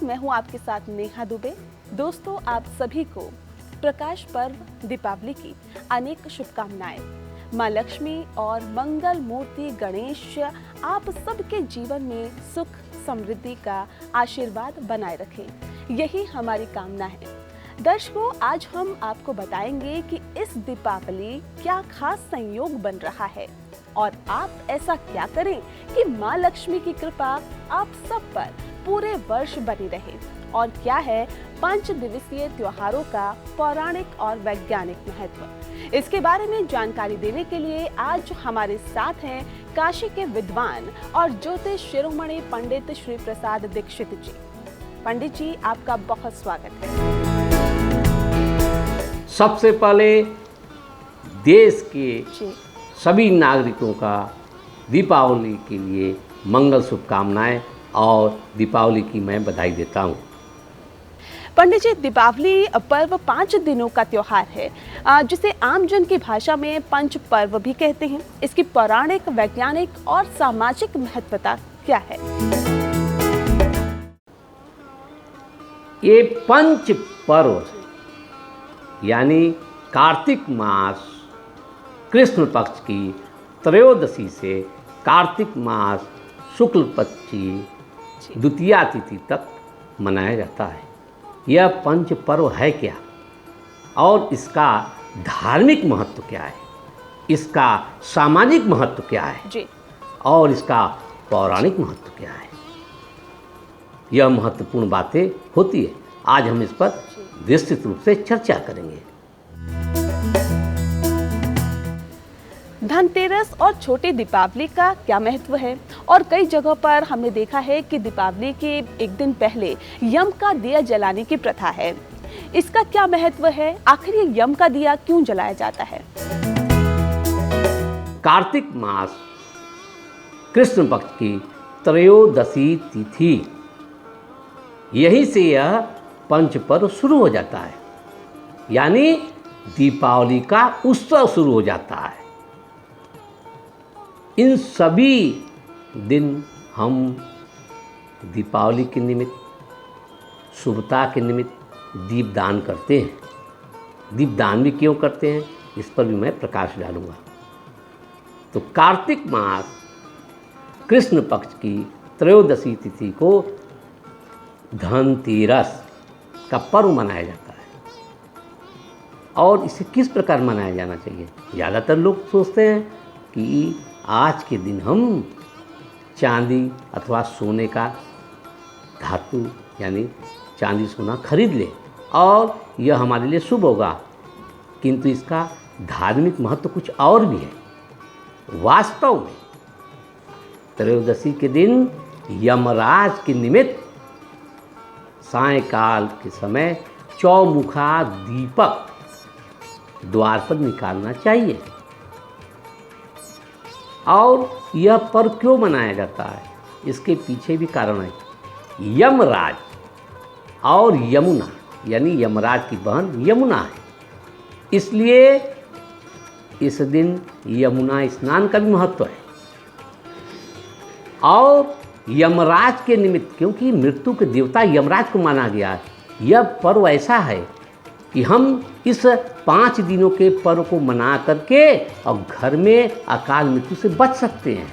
मैं हूं आपके साथ नेहा दुबे। दोस्तों, आप सभी को प्रकाश पर्व दीपावली की अनेक शुभकामनाएं। माँ लक्ष्मी और मंगल मूर्ति गणेश आप सबके जीवन में सुख समृद्धि का आशीर्वाद बनाए रखें, यही हमारी कामना है। दर्शकों, आज हम आपको बताएंगे कि इस दीपावली क्या खास संयोग बन रहा है और आप ऐसा क्या करें कि माँ लक्ष्मी की कृपा आप सब पर पूरे वर्ष बनी रहे, और क्या है 5 दिवसीय त्योहारों का पौराणिक और वैज्ञानिक महत्व। इसके बारे में जानकारी देने के लिए आज हमारे साथ हैं काशी के विद्वान और ज्योतिष शिरोमणि पंडित श्री प्रसाद दीक्षित जी। पंडित जी, आपका बहुत स्वागत है। सबसे पहले देश के सभी नागरिकों का दीपावली के लिए मंगल शुभकामनाएं और दीपावली की मैं बधाई देता हूं। पंडित जी, दीपावली पर्व 5 दिनों का त्योहार है, जिसे आमजन की भाषा में पंच पर्व भी कहते हैं। इसकी पौराणिक, वैज्ञानिक और सामाजिक महत्वता क्या है? ये पंच पर्व यानी कार्तिक मास कृष्ण पक्ष की त्रयोदशी से कार्तिक मास शुक्ल पक्ष की द्वितीया तिथि तक मनाया जाता है। यह पंच पर्व है क्या और इसका धार्मिक महत्व क्या है, इसका सामाजिक महत्व क्या है जी। और इसका पौराणिक महत्व क्या है, यह महत्वपूर्ण बातें होती है। आज हम इस पर विस्तृत रूप से चर्चा करेंगे। धनतेरस और छोटी दीपावली का क्या महत्व है? और कई जगहों पर हमने देखा है कि दीपावली के एक दिन पहले यम का दिया जलाने की प्रथा है। इसका क्या महत्व है? आखिर ये यम का दिया क्यों जलाया जाता है? कार्तिक मास कृष्ण पक्ष की त्रयोदशी तिथि, यहीं से यह पंच पर्व शुरू हो जाता है, यानी दीपावली का उत्सव शुरू हो जाता है। इन सभी दिन हम दीपावली के निमित्त, शुभता के निमित्त दीपदान करते हैं। दीपदान भी क्यों करते हैं, इस पर भी मैं प्रकाश डालूंगा। तो कार्तिक मास कृष्ण पक्ष की त्रयोदशी तिथि को धनतेरस का पर्व मनाया जाता है। और इसे किस प्रकार मनाया जाना चाहिए? ज़्यादातर लोग सोचते हैं कि आज के दिन हम चांदी अथवा सोने का धातु यानी चांदी सोना खरीद लें और यह हमारे लिए शुभ होगा, किंतु इसका धार्मिक महत्व कुछ और भी है। वास्तव में त्रयोदशी के दिन यमराज के निमित्त सायंकाल के समय चौमुखा दीपक द्वार पर निकालना चाहिए। और यह पर्व क्यों मनाया जाता है, इसके पीछे भी कारण है। यमराज और यमुना यानी यमराज की बहन यमुना है, इसलिए इस दिन यमुना स्नान का भी महत्व है। और यमराज के निमित्त, क्योंकि मृत्यु के देवता यमराज को माना गया है, यह पर्व ऐसा है कि हम इस 5 दिनों के पर्व को मना करके और घर में अकाल मृत्यु से बच सकते हैं।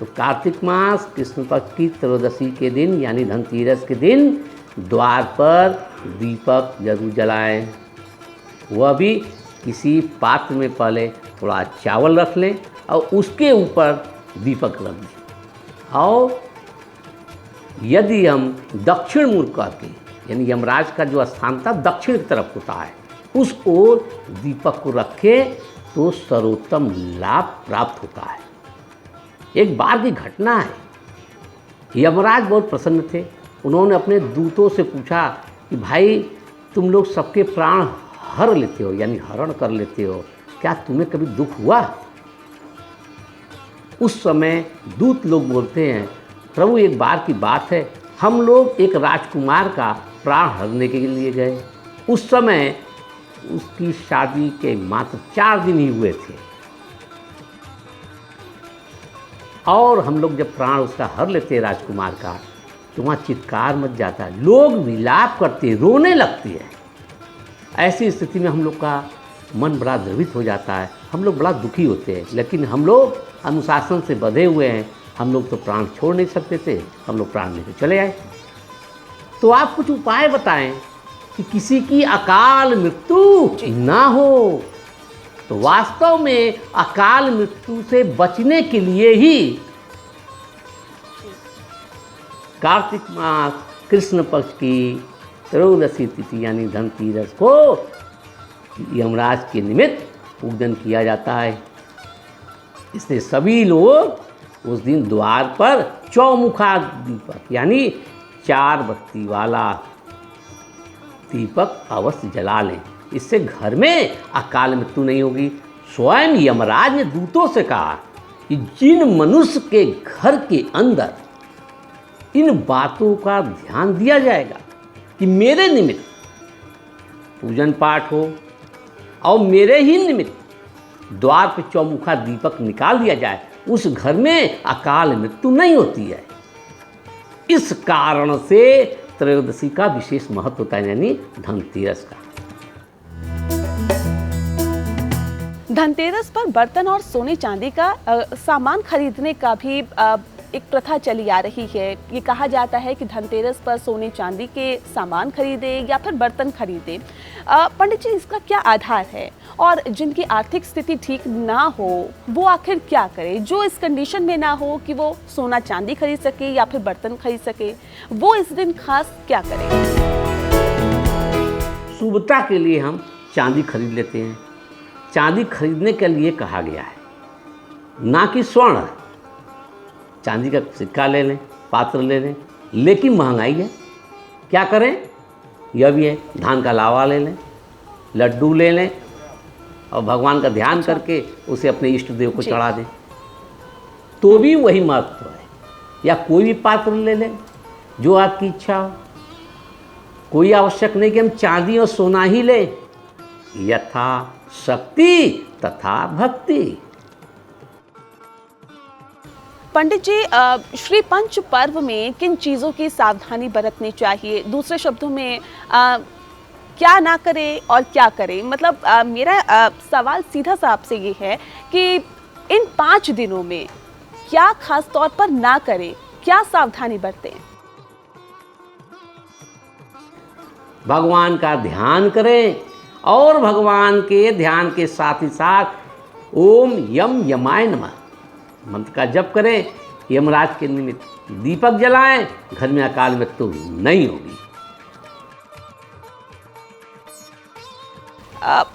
तो कार्तिक मास कृष्ण पक्ष की त्रयोदशी के दिन यानी धनतेरस के दिन द्वार पर दीपक जरूर जलाएं। वह भी किसी पात्र में पहले थोड़ा चावल रख लें और उसके ऊपर दीपक रख दें। और यदि हम दक्षिण मुख करके, यानी यमराज का जो स्थान था दक्षिण की तरफ होता है, उस ओर दीपक को रखें तो सर्वोत्तम लाभ प्राप्त होता है। एक बार की घटना है, यमराज बहुत प्रसन्न थे। उन्होंने अपने दूतों से पूछा कि भाई, तुम लोग सबके प्राण हर लेते हो यानी हरण कर लेते हो, क्या तुम्हें कभी दुख हुआ? उस समय दूत लोग बोलते हैं, प्रभु एक बार की बात है, हम लोग एक राजकुमार का प्राण हरने के लिए गए। उस समय उसकी शादी के मात्र 4 दिन ही हुए थे और हम लोग जब प्राण उसका हर लेते राजकुमार का, तो वहाँ चित्कार मच जाता है, लोग विलाप करते हैं, रोने लगते हैं। ऐसी स्थिति में हम लोग का मन बड़ा द्रवित हो जाता है, हम लोग बड़ा दुखी होते हैं। लेकिन हम लोग अनुशासन से बंधे हुए हैं, हम लोग तो प्राण छोड़ नहीं सकते थे, हम लोग प्राण लेकर चले आए। तो आप कुछ उपाय बताएं कि किसी की अकाल मृत्यु ना हो। तो वास्तव में अकाल मृत्यु से बचने के लिए ही कार्तिक मास कृष्ण पक्ष की त्रयोदशी तिथि यानी धनतेरस को यमराज के निमित्त पूजन किया जाता है। इसलिए सभी लोग उस दिन द्वार पर चौमुखा दीपक यानी 4 बत्ती वाला दीपक अवश्य जला लें। इससे घर में अकाल मृत्यु नहीं होगी। स्वयं यमराज ने दूतों से कहा कि जिन मनुष्य के घर के अंदर इन बातों का ध्यान दिया जाएगा कि मेरे निमित्त पूजन पाठ हो और मेरे ही निमित्त द्वार पर चौमुखा दीपक निकाल दिया जाए, उस घर में अकाल मृत्यु नहीं होती है। इस कारण से त्रयोदशी का विशेष महत्व होता है, यानी धनतेरस का। धनतेरस पर बर्तन और सोने चांदी का सामान खरीदने का भी एक प्रथा चली आ रही है। ये कहा जाता है कि धनतेरस पर सोने चांदी के सामान खरीदे या फिर बर्तन खरीदे। पंडित जी, इसका क्या आधार है? और जिनकी आर्थिक स्थिति ठीक ना हो वो आखिर क्या करे? जो इस कंडीशन में ना हो कि वो सोना चांदी खरीद सके या फिर बर्तन खरीद सके, वो इस दिन खास क्या करे? शुभता के लिए हम चांदी खरीद लेते हैं। चांदी खरीदने के लिए कहा गया है, ना कि स्वर्ण। चांदी का सिक्का ले लें, पात्र ले लें, लेकिन महंगाई है, क्या करें? यह भी है, धान का लावा ले लें, लड्डू ले लें और भगवान का ध्यान करके उसे अपने इष्ट देव को चढ़ा दें, तो भी वही महत्व है। या कोई भी पात्र ले लें जो आपकी इच्छा हो। कोई आवश्यक नहीं कि हम चांदी और सोना ही लें। यथा शक्ति तथा भक्ति। पंडित जी, श्री पंच पर्व में किन चीज़ों की सावधानी बरतनी चाहिए? दूसरे शब्दों में क्या ना करें और क्या करें? मतलब मेरा सवाल सीधा सा आपसे ये है कि इन 5 दिनों में क्या खास तौर पर ना करें, क्या सावधानी बरतें? भगवान का ध्यान करें और भगवान के ध्यान के साथ ही साथ ओम यम यमाय नमः मंत्र का जप करें। यमराज के निमित्त दीपक जलाएं, घर में अकाल मृत्यु नहीं होगी।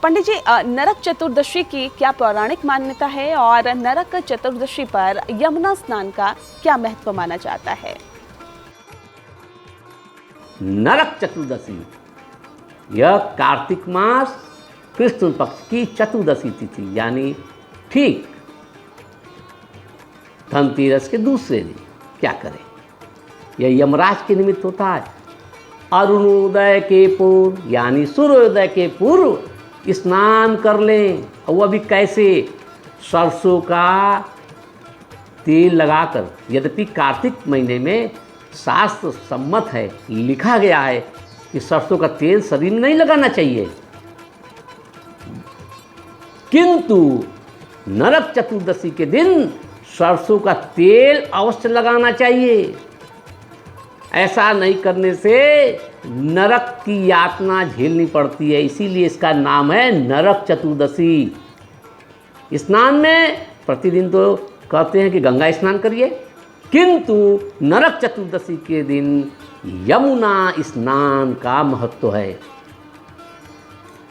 पंडित जी, नरक चतुर्दशी की क्या पौराणिक मान्यता है और नरक चतुर्दशी पर यमुना स्नान का क्या महत्व माना जाता है? नरक चतुर्दशी यह कार्तिक मास कृष्ण पक्ष की चतुर्दशी तिथि यानी ठीक धनतेरस के दूसरे दिन क्या करें? यह यमराज के निमित्त होता है। अरुणोदय के पूर्व यानी सूर्योदय के पूर्व स्नान कर लें। और वह भी कैसे? सरसों का तेल लगाकर। यद्यपि कार्तिक महीने में शास्त्र सम्मत है, लिखा गया है कि सरसों का तेल शरीर में नहीं लगाना चाहिए, किंतु नरक चतुर्दशी के दिन सरसों का तेल अवश्य लगाना चाहिए। ऐसा नहीं करने से नरक की यातना झेलनी पड़ती है, इसीलिए इसका नाम है नरक चतुर्दशी। स्नान में प्रतिदिन तो कहते हैं कि गंगा स्नान करिए, किंतु नरक चतुर्दशी के दिन यमुना स्नान का महत्व है।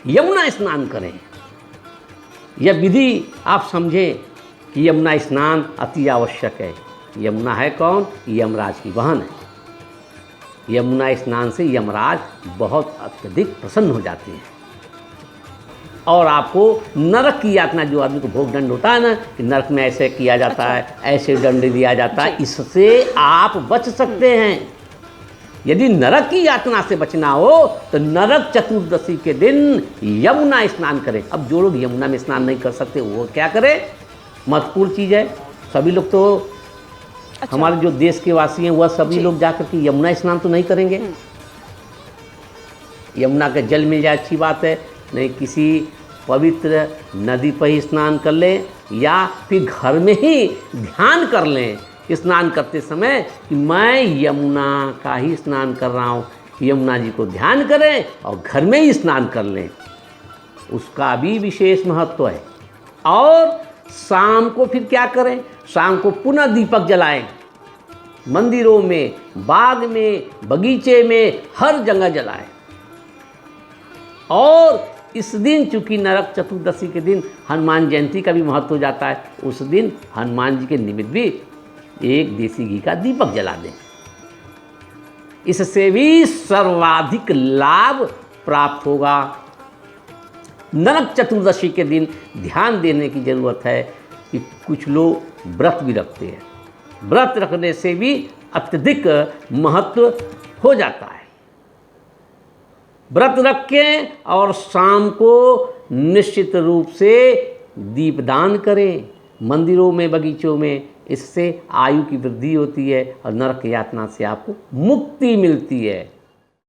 यमुना स्नान करें। यह विधि आप समझें कि यमुना स्नान अति आवश्यक है। यमुना है कौन? यमराज की बहन है। यमुना स्नान से यमराज बहुत अत्यधिक प्रसन्न हो जाते हैं और आपको नरक की यातना, जो आदमी को भोग दंड होता है ना कि नरक में ऐसे किया जाता है, ऐसे दंड दिया जाता है, इससे आप बच सकते हैं। यदि नरक की यातना से बचना हो तो नरक चतुर्दशी के दिन यमुना स्नान करें। अब जो लोग यमुना में स्नान नहीं कर सकते वो क्या करें? महत्वपूर्ण चीज़ है। सभी लोग तो अच्छा। हमारे जो देश के वासी हैं वह सभी जी। लोग जाकर के यमुना स्नान तो नहीं करेंगे। यमुना का जल मिल जाए अच्छी बात है, नहीं किसी पवित्र नदी पर ही स्नान कर लें या फिर घर में ही ध्यान कर लें स्नान करते समय कि मैं यमुना का ही स्नान कर रहा हूँ। यमुना जी को ध्यान करें और घर में ही स्नान कर लें, उसका भी विशेष महत्व है। और शाम को फिर क्या करें, शाम को पुनः दीपक जलाएं, मंदिरों में, बाग में, बगीचे में, हर जगह जलाएं। और इस दिन चूंकि नरक चतुर्दशी के दिन हनुमान जयंती का भी महत्व हो जाता है, उस दिन हनुमान जी के निमित्त भी एक देसी घी का दीपक जला दें। इससे भी सर्वाधिक लाभ प्राप्त होगा। नरक चतुर्दशी के दिन ध्यान देने की जरूरत है कि कुछ लोग व्रत भी रखते हैं, व्रत रखने से भी अत्यधिक महत्व हो जाता है। व्रत रखें और शाम को निश्चित रूप से दीपदान करें मंदिरों में, बगीचों में। इससे आयु की वृद्धि होती है और नरक यातना से आपको मुक्ति मिलती है।